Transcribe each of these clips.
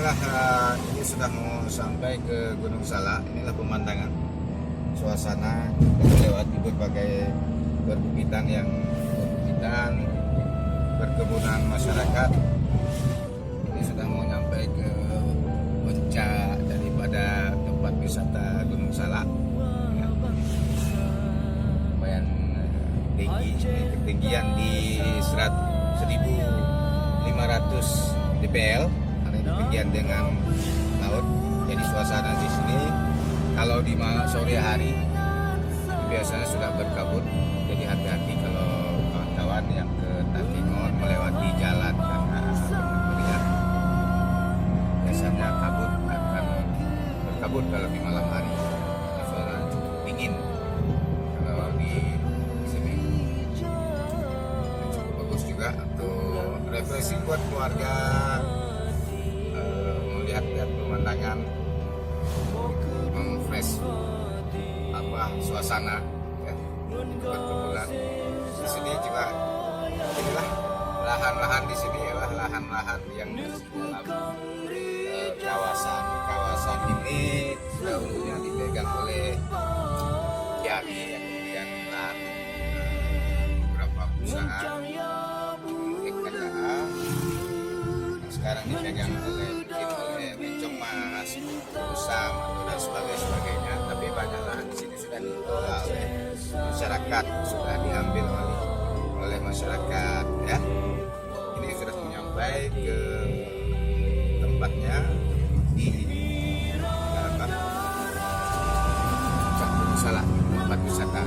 inilah ini sudah mau sampai ke Gunung Salak. Inilah pemandangan suasana melewati berbagai perbukitan perkebunan masyarakat. Ini sudah mau nyampe ke puncak daripada tempat wisata Gunung Salak. Ya. Lumayan tinggi, ketinggian di 1.500 dpl, karena ketinggian dengan laut. Jadi suasana di sini kalau di sore hari biasanya sudah berkabut. Jadi hati-hati kalau kawan-kawan yang ke Takengon melewati jalan karena melihat biasanya kabut akan berkabut kalau di malam hari. Suara cukup dingin kalau di sini. Cukup bagus juga untuk refreshing buat keluarga, melihat pemandangan, memfresh suasana ya, perkebunan. Di sini juga inilah lahan-lahan di sini adalah lahan-lahan yang dalam kawasan ini dahulunya dipegang oleh Kiai, yang kemudian beberapa perusahaan KKA sekarang dipegang oleh Bencong Mas, Usam dan sebagainya. Tapi banyak lahan di sini sudah dikelola oleh masyarakat, sudah diambil oleh masyarakat ya. Ini sudah sampai ke tempatnya di Gunung Salak, tempat wisata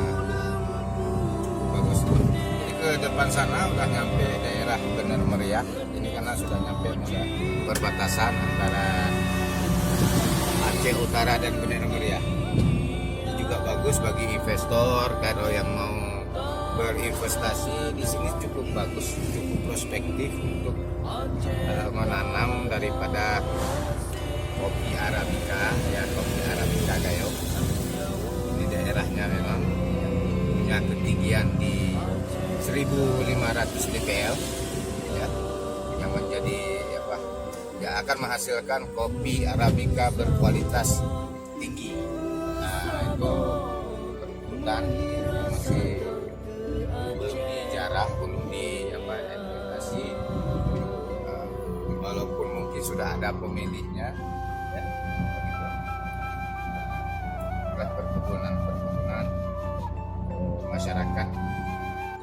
bagus. Jadi ke depan sana udah nyampe daerah Bener Meriah. Ini karena sudah nyampe perbatasan antara Aceh Utara dan Bener Meriah. Ini juga bagus bagi investor kalau yang mau berinvestasi di sini, cukup bagus, cukup prospektif untuk menanam daripada kopi Arabica ya, kopi Arabica Gayo. Ini daerahnya memang punya ketinggian di 1.500 dpl ya, yang menjadi yang akan menghasilkan kopi Arabica berkualitas tinggi. Nah, itu perkebunan masih belum dijarah, belum diimplementasi, walaupun mungkin sudah ada pemiliknya ya, perkebunan masyarakat.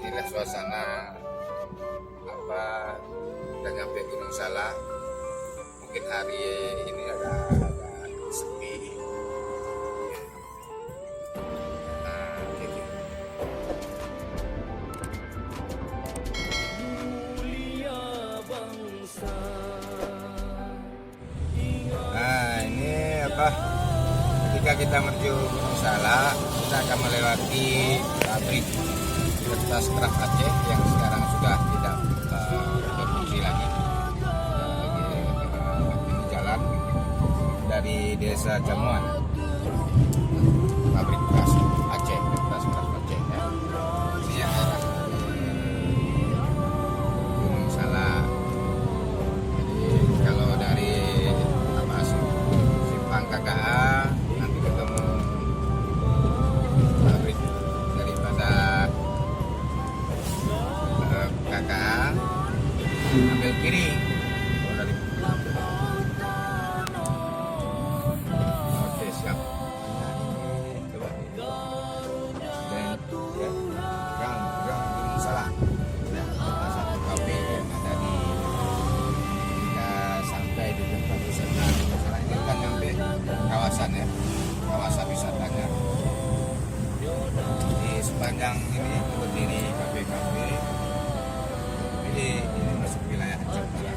Inilah suasana kita nyampe Gunung Salak. Mungkin hari ini agak sepi. Nah ini ketika kita menuju Gunung Salak, kita akan melewati pabrik kertas Kraft Aceh yang sekarang sudah tidak berfungsi lagi. Ini jalan dari desa Jamuan, pabrik kertas Aceh, kertas Kraft Aceh ya. Ini yang arah Gunung Salak. Jadi kalau dari Simpang KKA nanti ketemu pabrik daripada KKA, ambil kiri. Oke, siap. Coba dan ya, gang Gunung Salak. Salah satu kafe yang ada di kita sampai di tempat wisata Gunung Salak. Ini kan nyampe kawasan ya, kawasan wisatanya. Di sepanjang ini berdiri kafe-kafe. Ini masuk wilayah Aceh Utara.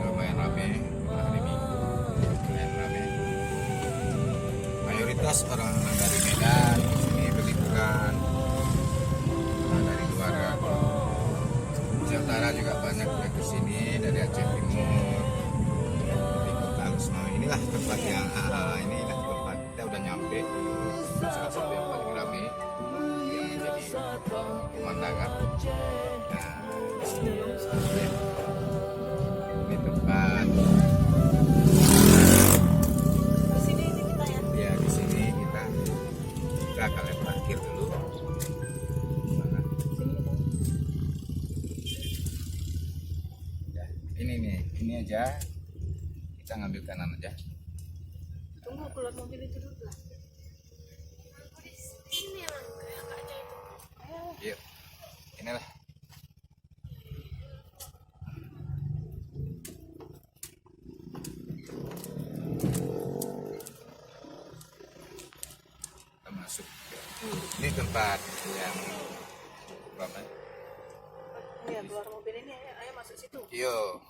Lumayan rame hari Minggu, lumayan rame. Mayoritas orang dari Medan di sini berliburan. Dari luar Aceh Utara juga banyak yang ke sini, dari Aceh Timur, dari Kota Lusno. Inilah tempat yang inilah tempat kita udah nyampe. Salah satu yang paling ramai yang menjadi pemandangan. Nah, di sini sini aja, kita ngambil kanan aja. Tunggu keluar mobil itu dulu lah. Ini emang kayak Kak Jai itu. Yuk, inilah. Kita masuk. Ini tempat yang ramai. Iya, keluar mobil ini, ayo masuk situ. Yo,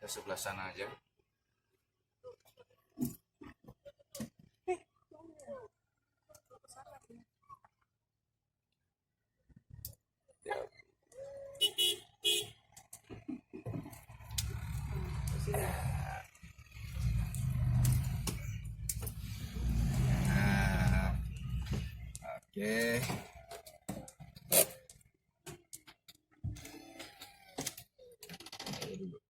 ke sebelah sana aja. Ya. Nah, oke.